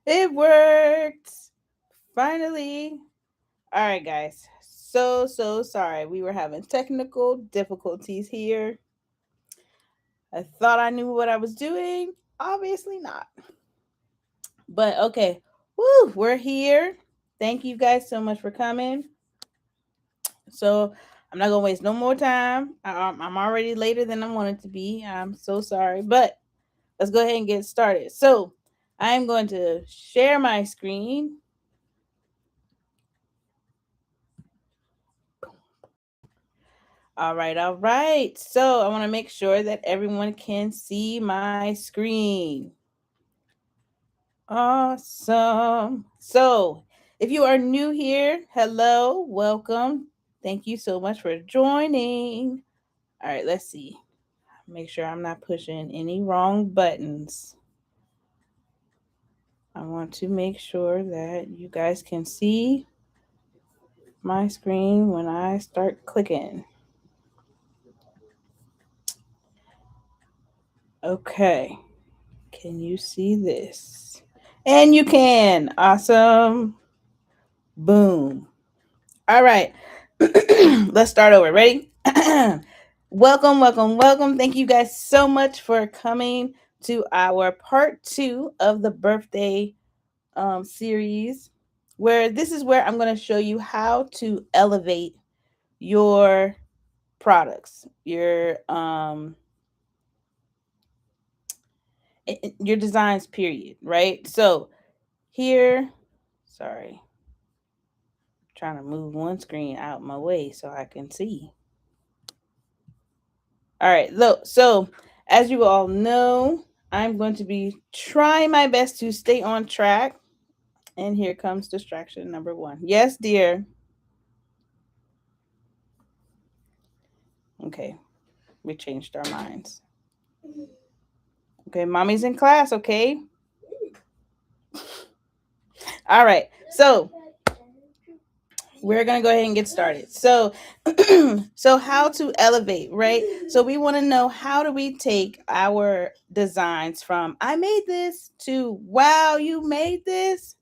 It worked. Finally. All right, guys. So sorry. We were having technical difficulties here. I thought I knew what I was doing. Obviously not. But okay. Woo, we're here. Thank you guys so much for coming. So I'm not gonna waste no more time. I'm already later than I wanted to be. I'm so sorry, but let's go ahead and get started. So I'm going to share my screen. All right, all right. So I want to make sure that everyone can see my screen. Awesome. So if you are new here, hello, welcome. Thank you so much for joining. All right, let's see. Make sure I'm not pushing any wrong buttons. I want to make sure that you guys can see my screen when I start clicking. Okay. Can you see this? And you can. Awesome. Boom. All right. Let's start over. Ready? Welcome, welcome, welcome. Thank you guys so much for coming to our part 2 of the birthday series, where this is where I'm going to show you how to elevate your products, your designs, period, right? So here, sorry, trying to move one screen out my way so I can see. All right, look, so as you all know, I'm going to be trying my best to stay on track. And here comes distraction number 1. Yes, dear. Okay, we changed our minds. Okay, mommy's in class, okay? All right, so we're gonna go ahead and get started. So, so how to elevate, right? So we want to know, how do we take our designs from "I made this" to "Wow, you made this"?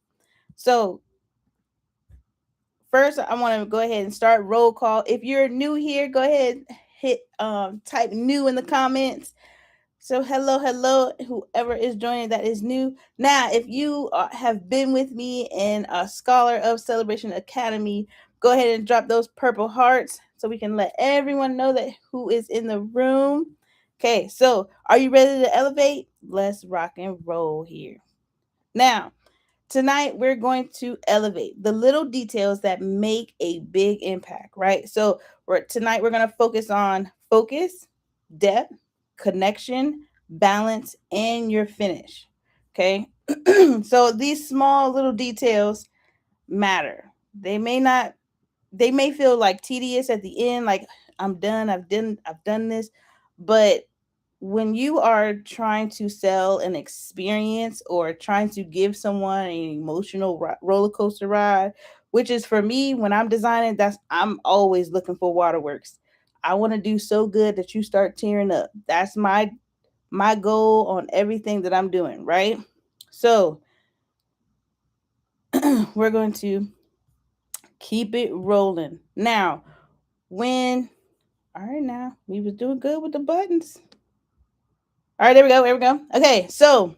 So first, I want to go ahead and start roll call. If you're new here, go ahead, hit type "new" in the comments. So hello, whoever is joining that is new. Now, if you have been with me in a Scholar of Celebration Academy, go ahead and drop those purple hearts so we can let everyone know that who is in the room. Okay, so are you ready to elevate? Let's rock and roll here. Now, tonight we're going to elevate the little details that make a big impact, right? So tonight we're going to focus on focus, depth, connection, balance, and your finish. Okay. So these small little details matter. They may feel like tedious at the end, like I've done this, but when you are trying to sell an experience or trying to give someone an emotional roller coaster ride, which is for me when I'm designing, I'm always looking for waterworks. I want to do so good that you start tearing up. That's my goal on everything that I'm doing, right? So we're going to keep it rolling. Now, when all right, now we was doing good with the buttons. All right, there we go. Okay, so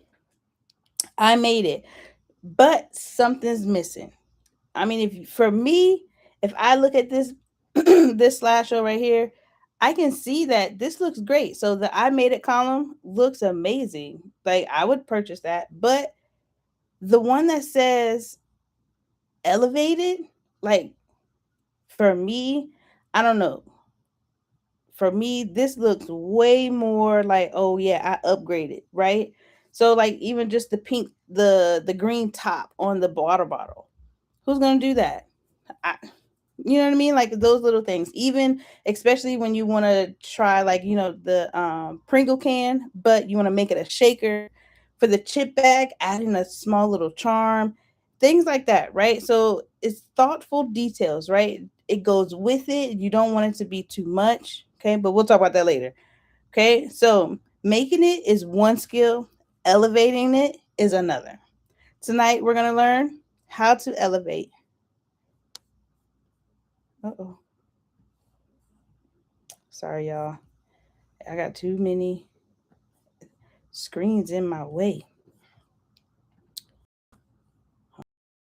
I made it, but something's missing. I mean, if for me, if I look at this this slideshow right here, I can see that this looks great. So the "I made it" column looks amazing. Like, I would purchase that, but the one that says "elevated," like, for me, I don't know. For me, this looks way more like, oh yeah, I upgraded, right? So like, even just the pink, the green top on the water bottle. Who's gonna do that? I, you know what I mean? Like those little things. Even especially when you want to try, like, the Pringle can, but you want to make it a shaker. For the chip bag, adding a small little charm, things like that, right? So it's thoughtful details, right? It goes with it. You don't want it to be too much, okay? But we'll talk about that later. Okay? So making it is one skill, elevating it is another. Tonight we're going to learn how to elevate. Uh-oh. Sorry, y'all. I got too many screens in my way.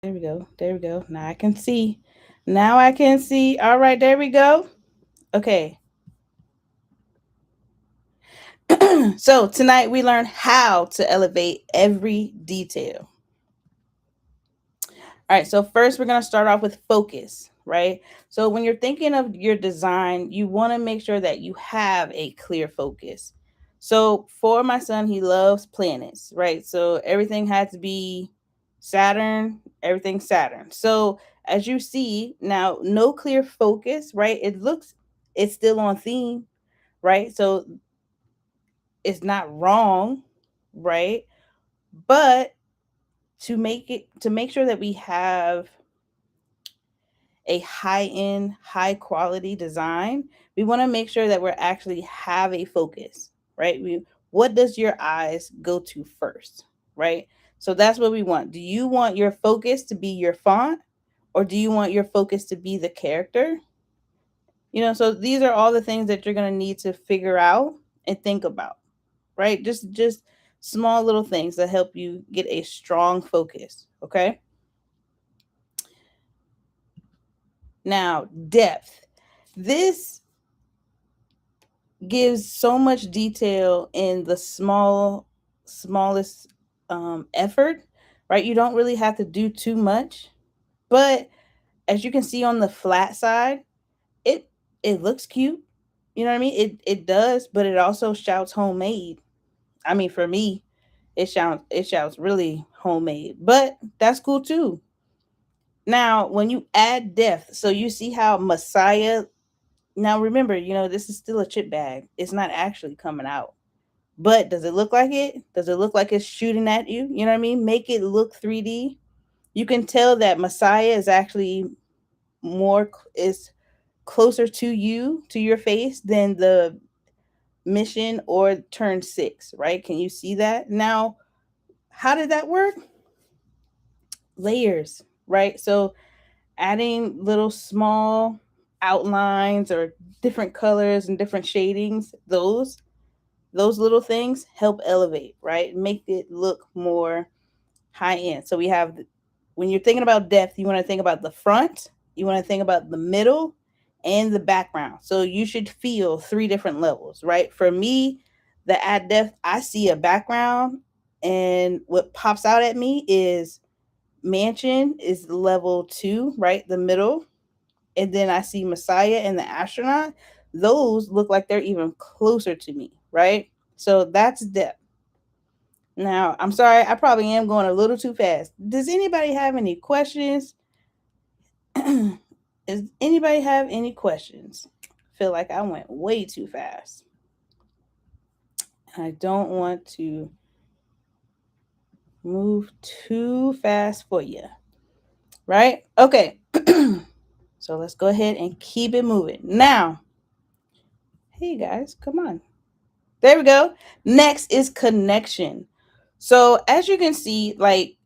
There we go. There we go. Now I can see. Now I can see. All right, there we go. Okay. So tonight we learn how to elevate every detail. All right, so first we're going to start off with focus, right? So when you're thinking of your design, you want to make sure that you have a clear focus. So for my son, he loves planets, right? So everything had to be Saturn, everything Saturn. So as you see now, no clear focus, right? It's still on theme, right? So it's not wrong, right? But to make sure that we have a high end, high quality design, we want to make sure that we're actually have a focus, right? What does your eyes go to first, right? So that's what we want. Do you want your focus to be your font, or do you want your focus to be the character? So these are all the things that you're going to need to figure out and think about, right? Just small little things that help you get a strong focus, okay? Now, depth. This gives so much detail in the smallest effort, right? You don't really have to do too much, but as you can see on the flat side, it it looks cute. You know what I mean? It does, but it also shouts homemade. I mean, for me, it shouts really homemade, but that's cool too. Now, when you add depth, so you see how Messiah. Now remember, this is still a chip bag. It's not actually coming out. But does it look like it? Does it look like it's shooting at you? You know what I mean? Make it look 3D. You can tell that Messiah is actually more is closer to you, to your face, than the mission or turn 6, right? Can you see that? Now, how did that work? Layers, right? So adding little small outlines or different colors and different shadings, those little things help elevate, right? Make it look more high end. So we have, when you're thinking about depth, you want to think about the front, you want to think about the middle, and the background. So you should feel 3 different levels, right? For me, the add depth, I see a background, and what pops out at me is mansion is level 2, right? The middle. And then I see Messiah and the astronaut. Those look like they're even closer to me, right? So that's depth. Now, I'm sorry, I probably am going a little too fast. Does anybody have any questions? Does anybody have any questions? I feel like I went way too fast. I don't want to move too fast for you. Right? Okay. So let's go ahead and keep it moving. Now, hey guys, come on. There we go. Next is connection. So as you can see, like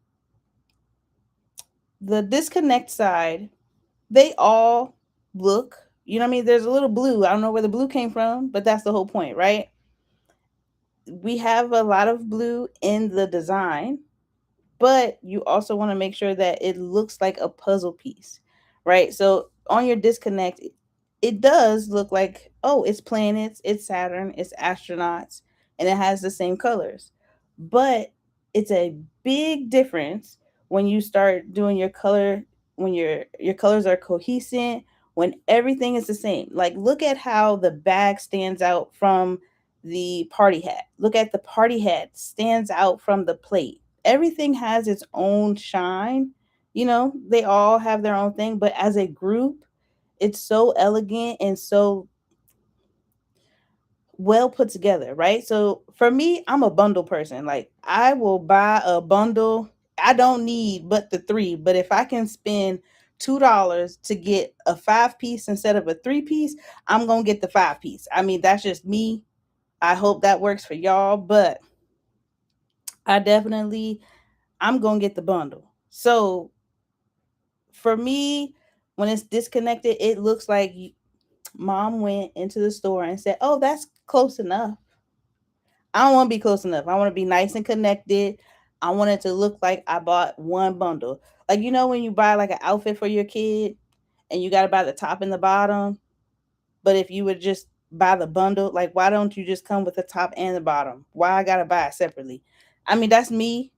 the disconnect side, they all look, you know what I mean? There's a little blue. I don't know where the blue came from, but that's the whole point, right? We have a lot of blue in the design, but you also want to make sure that it looks like a puzzle piece, right? So on your disconnect, it does look like, oh, it's planets, it's Saturn, it's astronauts, and it has the same colors. But it's a big difference when you start doing your color, when your colors are cohesive, when everything is the same. Like look at how the bag stands out from the party hat. Look at the party hat stands out from the plate. Everything has its own shine. They all have their own thing, but as a group, it's so elegant and so well put together, right? So for me, I'm a bundle person. Like I will buy a bundle. I don't need but the 3, but if I can spend $2 to get a 5 piece instead of a 3 piece, I'm going to get the 5 piece. I mean, that's just me. I hope that works for y'all, but I definitely I'm going to get the bundle. So for me, when it's disconnected, it looks like mom went into the store and said, "Oh, that's close enough." I don't want to be close enough. I want to be nice and connected. I want it to look like I bought one bundle. Like, when you buy like an outfit for your kid and you got to buy the top and the bottom, but if you would just buy the bundle, like, why don't you just come with the top and the bottom? Why I got to buy it separately? I mean, that's me.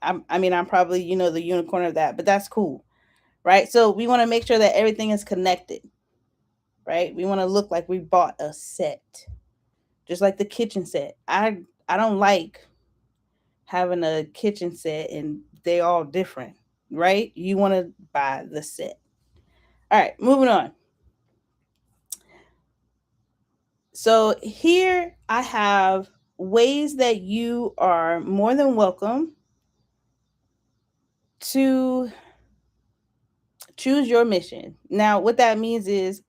I'm probably, the unicorn of that, but that's cool. Right. So we want to make sure that everything is connected. Right. We want to look like we bought a set, just like the kitchen set. I don't like having a kitchen set and they all different, right? You want to buy the set. All right, moving on. So here I have ways that you are more than welcome to choose your mission. Now, what that means is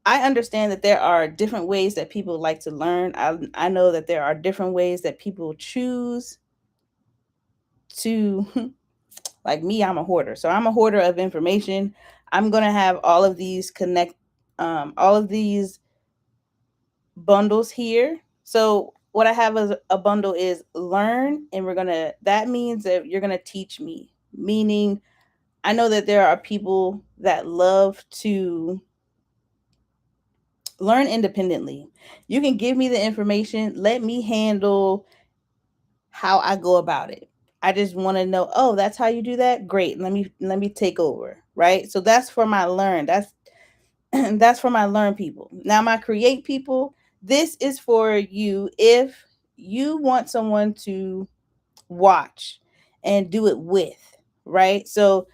I understand that there are different ways that people like to learn. I know that there are different ways that people choose to like me, I'm a hoarder. So I'm a hoarder of information. I'm going to have all of these bundles here. So what I have as a bundle is learn, and that means that you're going to teach me, meaning I know that there are people that love to learn independently. You can give me the information, let me handle how I go about it. I just want to know, oh, that's how you do that? Great. Let me take over, right? So that's for my learn. That's for my learn people. Now my create people, this is for you if you want someone to watch and do it with, right? So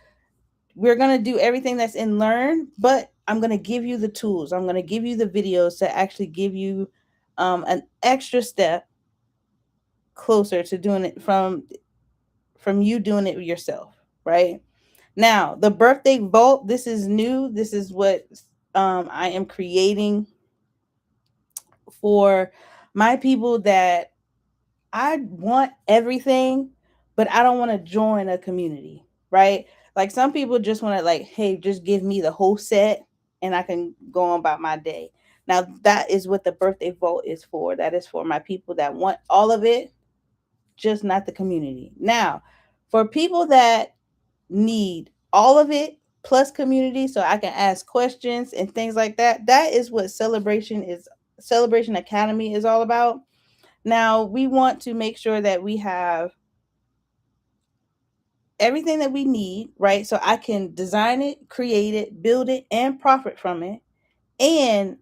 we're going to do everything that's in learn, but I'm going to give you the tools. I'm going to give you the videos to actually give you an extra step closer to doing it from you doing it yourself, right? Now, the birthday vault, this is new. This is what I am creating for my people that I want everything, but I don't want to join a community, right? Like some people just want to like, hey, just give me the whole set and I can go on about my day. Now, that is what the birthday vote is for. That is for my people that want all of it, just not the community. Now, for people that need all of it plus community so I can ask questions and things like that, that is what Celebration Academy is all about. Now, we want to make sure that we have everything that we need, right? So I can design it, create it, build it, and profit from it. And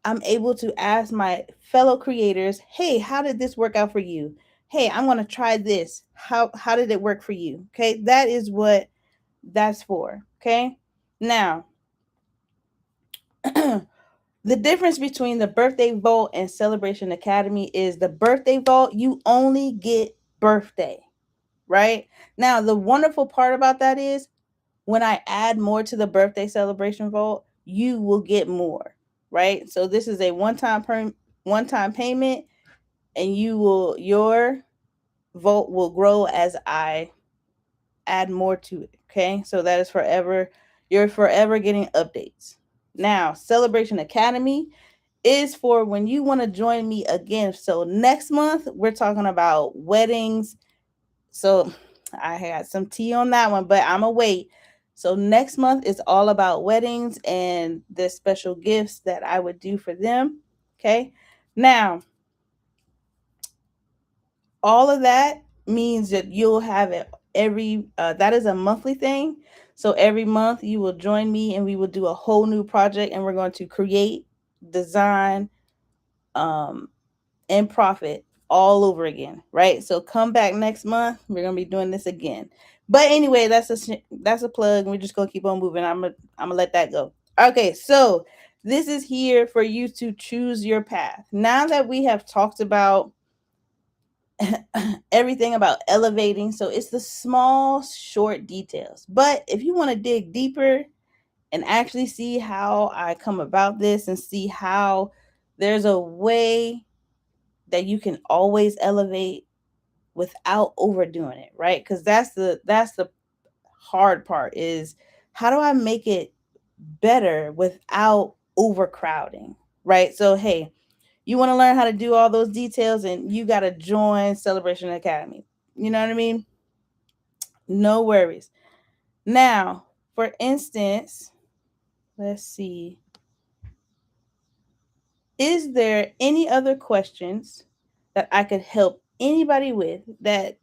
I'm able to ask my fellow creators, hey, how did this work out for you? Hey, I'm going to try this. How did it work for you? Okay, that is what that's for. Okay, now the difference between the birthday vault and Celebration Academy is the birthday vault, you only get birthday, right? Now, the wonderful part about that is when I add more to the birthday celebration vault, you will get more, right? So this is a one-time payment, and your vote will grow as I add more to it. Okay, so that is forever. You're forever getting updates. Now, Celebration Academy is for when you want to join me again. So next month we're talking about weddings. So I had some tea on that one, but I'm gonna wait. So next month is all about weddings and the special gifts that I would do for them. Okay. Now, all of that means that you'll have it that is a monthly thing. So every month you will join me and we will do a whole new project and we're going to create, design, um, and profit all over again, right? So come back next month. We're gonna be doing this again. But anyway, that's a plug. We're just gonna keep on moving. I'm gonna let that go. Okay, so this is here for you to choose your path. Now that we have talked about everything about elevating, so it's the small, short details. But if you want to dig deeper and actually see how I come about this and see how there's a way that you can always elevate without overdoing it, right? Because that's the hard part is how do I make it better without overcrowding, right? So hey, you want to learn how to do all those details and you got to join Celebration Academy. You know what I mean? No worries. Now, for instance, let's see. Is there any other questions that I could help anybody with that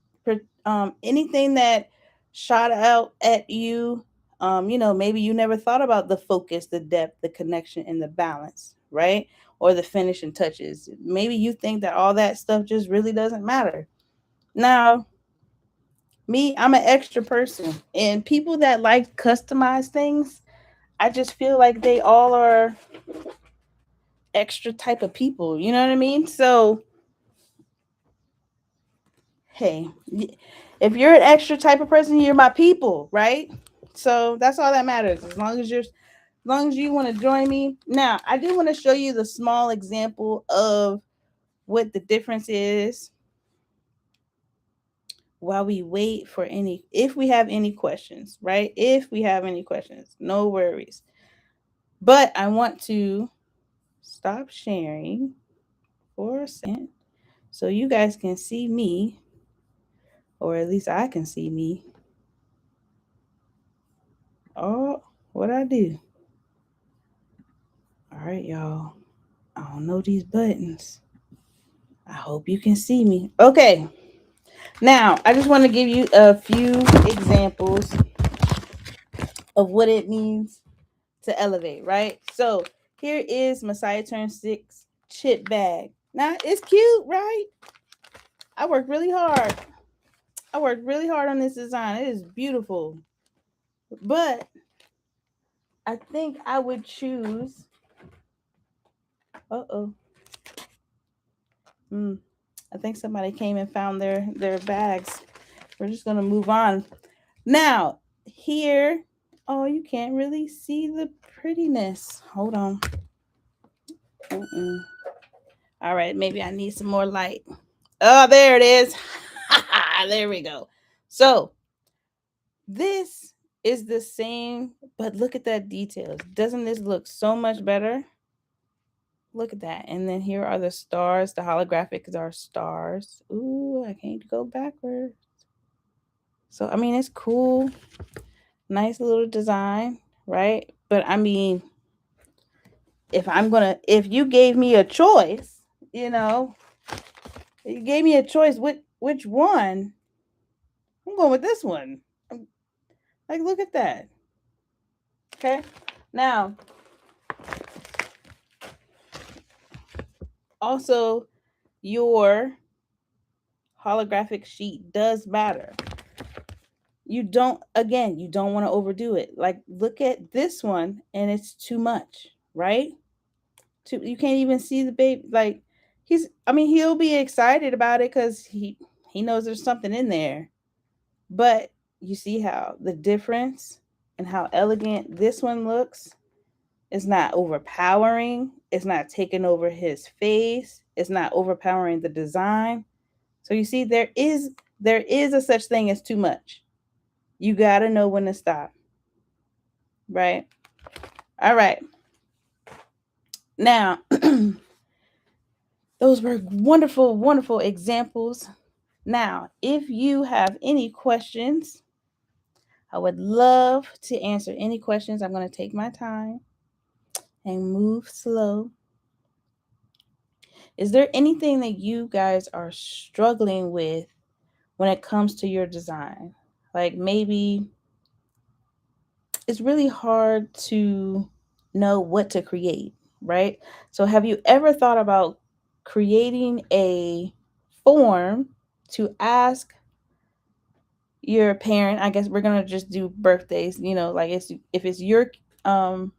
anything that shot out at you? Maybe you never thought about the focus, the depth, the connection, and the balance, right? Or the finishing touches. Maybe you think that all that stuff just really doesn't matter. Now, me, I'm an extra person, and people that like customized things, I just feel like they all are extra type of people. You know what I mean? So hey, if you're an extra type of person, you're my people, right? So that's all that matters. As long as you want to join me. Now, I do want to show you the small example of what the difference is while we wait for any if we have any questions, right? If we have any questions, no worries. But I want to stop sharing for a second so you guys can see me, or at least I can see me. Oh, what I do? All right, y'all. I don't know these buttons. I hope you can see me. Okay. Now, I just want to give you a few examples of what it means to elevate, right? So, here is Messiah Turn 6 chip bag. Now, it's cute, right? I worked really hard. I worked really hard on this design. It is beautiful. But I think I would choose. Uh-oh. I think somebody came and found their bags. We're just gonna move on. Now, here, oh, you can't really see the prettiness. Hold on. Mm-mm. All right, maybe I need some more light. Oh, there it is. There we go. So, this is the same, but look at that details. Doesn't this look so much better? Look at that. And then here are the stars. The holographics are stars. Ooh, I can't go backwards. So, I mean, it's cool. Nice little design, right? But I mean, if you gave me a choice, you know, you gave me a choice, which one? I'm going with this one. Like, look at that. Okay. Now, also, your holographic sheet does matter. You don't want to overdo it. Like, look at this one, and it's too much, right? You can't even see the baby. Like, he'll be excited about it because he knows there's something in there. But you see how the difference and how elegant this one looks? It's not overpowering. It's not taking over his face. It's not overpowering the design. So you see, there is a such thing as too much. You gotta know when to stop. Right? All right. Now, those were wonderful, wonderful examples. Now, if you have any questions, I would love to answer any questions. I'm going to take my time and move slow. Is there anything that you guys are struggling with when it comes to your design? Like maybe it's really hard to know what to create, right? So, have you ever thought about creating a form to ask your parent? I guess we're gonna just do birthdays. Like um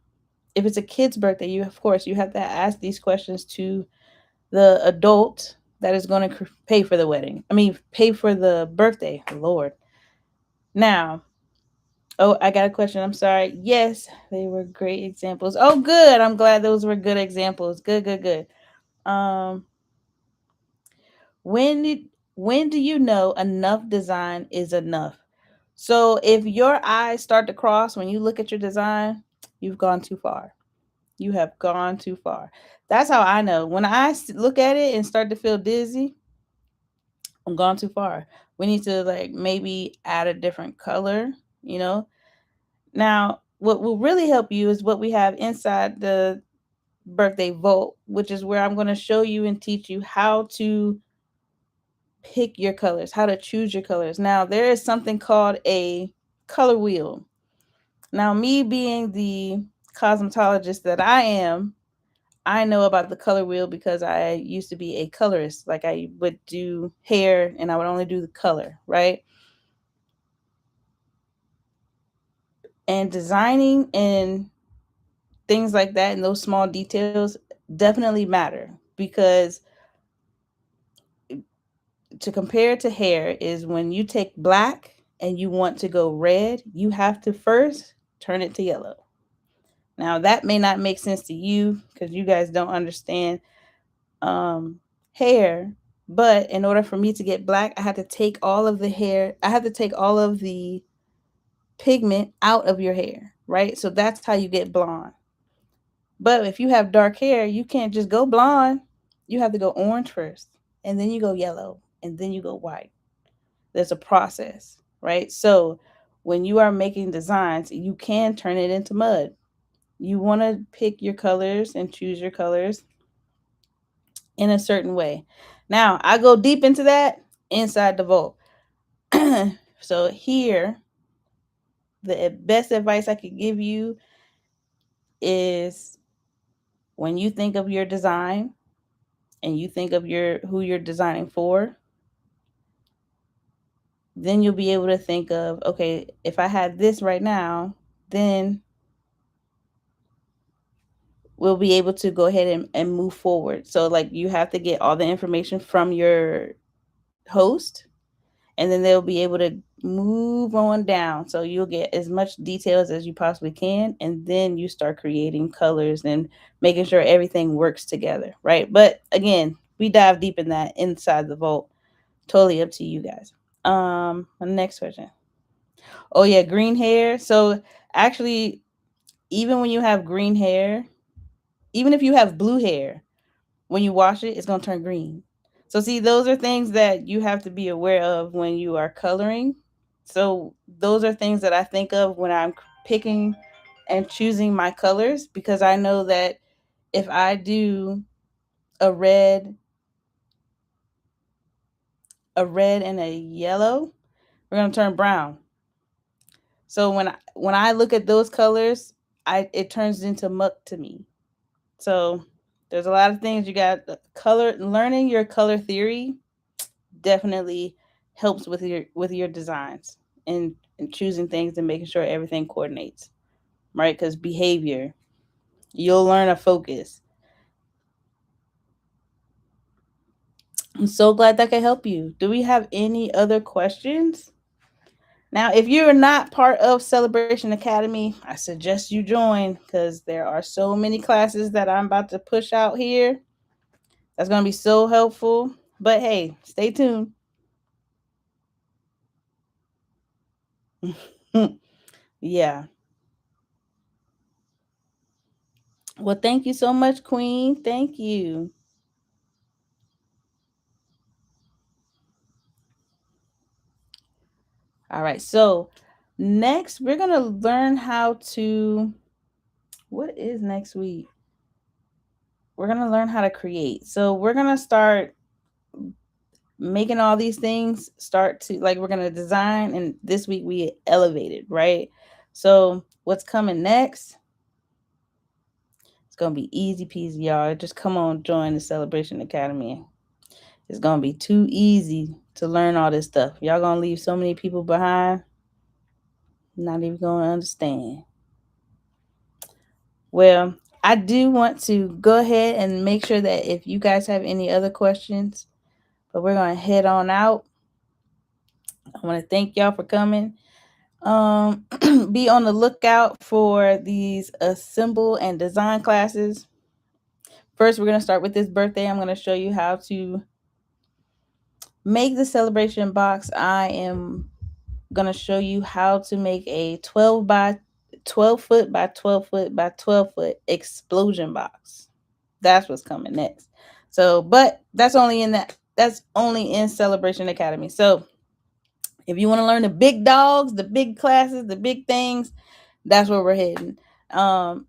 if it's a kid's birthday, you of course you have to ask these questions to the adult that is going to pay for the wedding. I mean, pay for the birthday. Lord. Now, oh, I got a question. I'm sorry. Yes, they were great examples. Oh, good. I'm glad those were good examples. Good, good, good. Um, when did when do you know enough design is enough? So if your eyes start to cross when you look at your design, you've gone too far. You have gone too far. That's how I know. When I look at it and start to feel dizzy, I'm gone too far. We need to like maybe add a different color, you know? Now, what will really help you is what we have inside the birthday vault, which is where I'm going to show you and teach you how to pick your colors, how to choose your colors. Now, there is something called a color wheel. Now, me being the cosmetologist that I am, I know about the color wheel because I used to be a colorist. Like I would do hair and I would only do the color, right? And designing and things like that and those small details definitely matter because to compare to hair is when you take black and you want to go red, you have to first turn it to yellow. Now that may not make sense to you because you guys don't understand hair, but in order for me to get black, I had to take all of the hair, I had to take all of the pigment out of your hair, right? So that's how you get blonde. But if you have dark hair, you can't just go blonde. You have to go orange first, and then you go yellow, and then you go white. There's a process, right? So when you are making designs, you can turn it into mud. You want to pick your colors and choose your colors in a certain way. Now, I go deep into that inside the vault. So here, the best advice I could give you is when you think of your design and you think of your who you're designing for, then you'll be able to think of, okay, if I had this right now, then we'll be able to go ahead and move forward. So like you have to get all the information from your host and then they'll be able to move on down. So you'll get as much details as you possibly can. And then you start creating colors and making sure everything works together. Right. But again, we dive deep in that inside the vault. Totally up to you guys. Next question. Oh yeah, green hair. So actually, even when you have green hair, even if you have blue hair, when you wash it, it's gonna turn green. So see, those are things that you have to be aware of when you are coloring. So those are things that I think of when I'm picking and choosing my colors because I know that if I do a red, a red and a yellow, we're gonna turn brown. So when I look at those colors, I it turns into muck to me. So there's a lot of things you got color learning your color theory definitely helps with your designs and choosing things and making sure everything coordinates, right? Because behavior, you'll learn a focus. I'm so glad that can help you. Do we have any other questions? Now, if you're not part of Celebration Academy, I suggest you join because there are so many classes that I'm about to push out here. That's going to be so helpful. But hey, stay tuned. Yeah. Well, thank you so much, Queen. Thank you. All right. So, next, we're going to learn how to. What is next week? We're going to learn how to create. So, we're going to start making all these things start to like, we're going to design. And this week we elevated, right? So, what's coming next? It's going to be easy peasy, y'all. Just come on, join the Celebration Academy. It's going to be too easy to learn all this stuff. Y'all going to leave so many people behind. Not even going to understand. Well, I do want to go ahead and make sure that if you guys have any other questions, but we're going to head on out. I want to thank y'all for coming. Be on the lookout for these assemble and design classes. First, we're going to start with this birthday. I'm going to show you how to make the celebration box. I am gonna show you how to make a 12 foot by 12 foot by 12 foot explosion box. That's what's coming next. So, but that's only in Celebration Academy. So if you want to learn the big dogs, the big classes, the big things, that's where we're heading.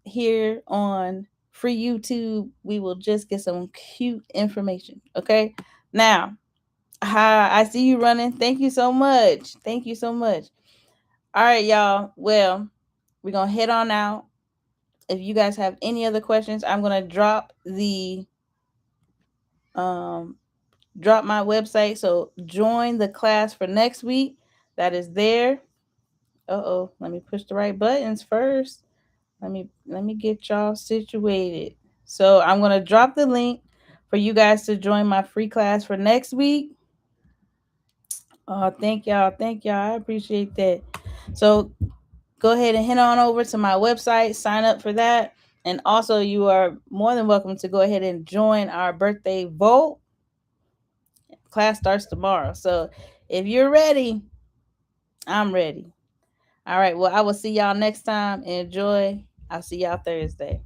Here on free YouTube, we will just get some cute information. Okay. Now, hi, I see you running. Thank you so much. Thank you so much. All right, y'all. Well, we're gonna head on out. If you guys have any other questions, I'm gonna um drop my website. So join the class for next week. That is there. Uh-oh, let me push the right buttons first. Let me get y'all situated. So I'm gonna drop the link for you guys to join my free class for next week. Thank y'all. Thank y'all. I appreciate that. So go ahead and head on over to my website, sign up for that. And also, you are more than welcome to go ahead and join our birthday vote. Class starts tomorrow. So if you're ready, I'm ready. All right. Well, I will see y'all next time. Enjoy. I'll see y'all Thursday.